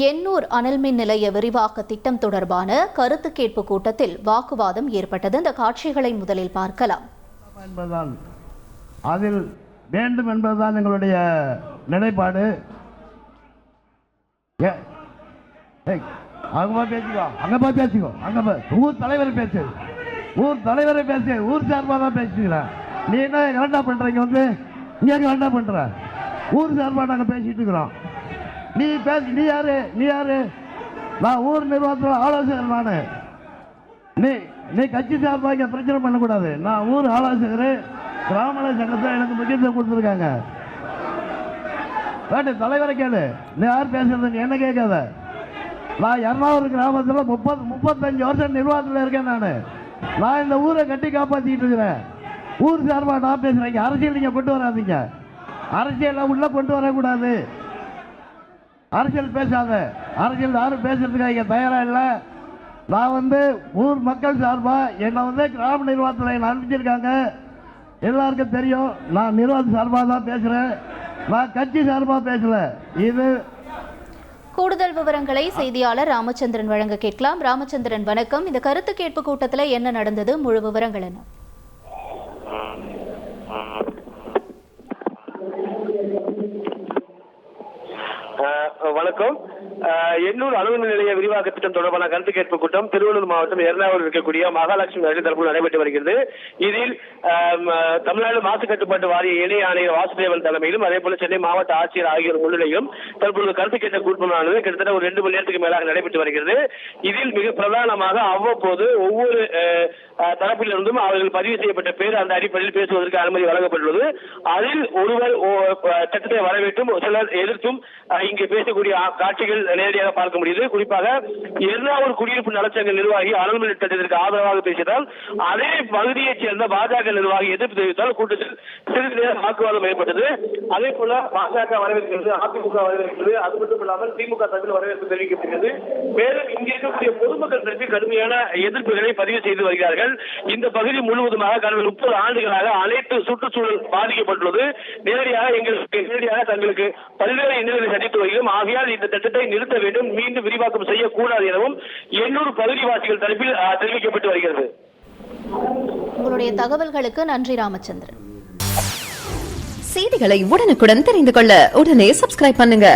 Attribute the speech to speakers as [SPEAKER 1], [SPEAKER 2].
[SPEAKER 1] எண்ணூர் அனல்மின் நிலைய விரிவாக்க திட்டம் தொடர்பான கருத்து கேட்பு கூட்டத்தில் வாக்குவாதம் ஏற்பட்டது. இந்த காட்சிகளை முதலில் பார்க்கலாம்.
[SPEAKER 2] அதில் வேண்டும் என்பதுதான் எங்களுடைய நிலைப்பாடு. ஊர் தலைவரை பேசு, ஊர் சார்பாக தான் பேசுகிறேன். நீ என்ன கரெக்டா பண்றீங்க? வந்து இங்க கரெக்டா பண்ற, ஊர் சார்பாக நாங்கள் பேசிட்டு இருக்கிறோம். நீ பேச, நீ யாரு? நான் ஊர் நிர்வாகத்தில் ஆலோசகர். நானு நீ கட்சி சார்பாக இங்கே பிரச்சனை பண்ணக்கூடாது. நான் ஊர் ஆலோசகர். கிராம சங்கத்தை எனக்கு முக்கியத்துவம் கொடுத்துருக்காங்க. தலைவரை கேளு, நீ யார் பேசுறது என்ன கேட்காத. நான் எர்ணாவூர் கிராமத்தில் 35 வருஷம் நிர்வாகத்தில் இருக்கேன். நான் இந்த ஊரை கட்டி காப்பாற்றிட்டு இருக்கிறேன். ஊர் சார்பாக நான் பேசுறேன். அரசியல் நீங்க கொண்டு வராதீங்க. அரசியல் உள்ள கொண்டு வரக்கூடாது. அரசியல் பேசாத. அரசியல் யாரும் பேசுறதுக்காக இங்க தயாரா இல்லை. நான் வந்து ஊர் மக்கள் சார்பா என்னை கிராம நிர்வாகத்தில் அனுப்பிச்சிருக்காங்க. எல்லாருக்கும் தெரியும். நான் நிர்வாக சார்பாக தான் பேசுறேன். நான் கட்சி சார்பாக பேசல. இது
[SPEAKER 1] கூடுதல் விவரங்களை செய்தியாளர் ராமச்சந்திரன் வழங்க கேட்கலாம். ராமச்சந்திரன் வணக்கம். இந்த கருத்து கேட்பு கூட்டத்தில் என்ன நடந்தது? முழு விவரங்கள் என்ன?
[SPEAKER 3] வணக்கம். எண்ணூர் அணுமின் நிலைய விரிவாக்க திட்டம் தொடர்பான கருத்து கேட்பு கூட்டம் திருவள்ளூர் மாவட்டம் எர்ணாவூர் இருக்கக்கூடிய மகாலட்சுமி நகரில் தற்போது நடைபெற்று வருகிறது. இதில் தமிழ்நாடு மாசு கட்டுப்பாட்டு வாரிய இணை ஆணையர் வாசுதேவன் தலைமையிலும் அதேபோல சென்னை மாவட்ட ஆட்சியர் ஆகியோர் முன்னிலையிலும் தற்போது கருத்து கேட்பு கூட்டமானது கிட்டத்தட்ட ஒரு 2 மணி நேரத்துக்கு மேலாக நடைபெற்று வருகிறது. இதில் மிக பிரதானமாக அவ்வப்போது ஒவ்வொரு தரப்பிலிருந்தும் அவர்கள் பதிவு செய்யப்பட்ட பேர் அந்த அடிப்படையில் பேசுவதற்கு அனுமதி வழங்கப்பட்டுள்ளது. அதில் ஒருவர் சட்டத்தை வரவேற்றும் சிலர் எதிர்த்தும் இங்கு பேசக்கூடிய காட்சிகள் நேரடியாக பார்க்க முடியுது. குறிப்பாக எர்ணாவூர் குடியிருப்பு நலச்சங்க நிர்வாகி அனல்மின் திட்டத்திற்கு ஆதரவாக பேசியதால் அதே பகுதியைச் சேர்ந்த பாஜக நிர்வாகி எதிர்ப்பு தெரிவித்தால் கூட்டத்தில் சிறிது நேரம் வாக்குவாதம் ஏற்பட்டது. அதே போல பாஜக வரவேற்கிறது, அதிமுக வரவேற்கிறது, அது மட்டும் இல்லாமல் திமுக தரப்பில் வரவேற்பு தெரிவிக்கப்படுகிறது. மேலும் இங்கு இருக்கக்கூடிய பொதுமக்கள் தரப்பில் கடுமையான எதிர்ப்புகளை பதிவு செய்து வருகிறார்கள். இந்த பகுதி முழுவதுமாக கடந்த 30 ஆண்டுகளாக அனைத்து சுற்றுச்சூழல் பாதிக்கப்பட்டுள்ளது. நேரடியாக தங்களுக்கு பல்வேறு இன்னல்களை சந்தித்து வருகிறோம். ஆகையால் இந்த திட்டத்தை நிறுத்த வேண்டும், மீண்டும் விரிவாக்கம் செய்யக்கூடாது எனவும் எண்ணூர் பகுதிவாசிகள் தரப்பில் தெரிவிக்கப்பட்டு வருகிறது.
[SPEAKER 1] உங்களுடைய தகவல்களுக்கு நன்றி ராமச்சந்திரன்.
[SPEAKER 4] செய்திகளை உடனுக்குடன் தெரிந்து கொள்ள உடனே சப்ஸ்கிரைப் பண்ணுங்க.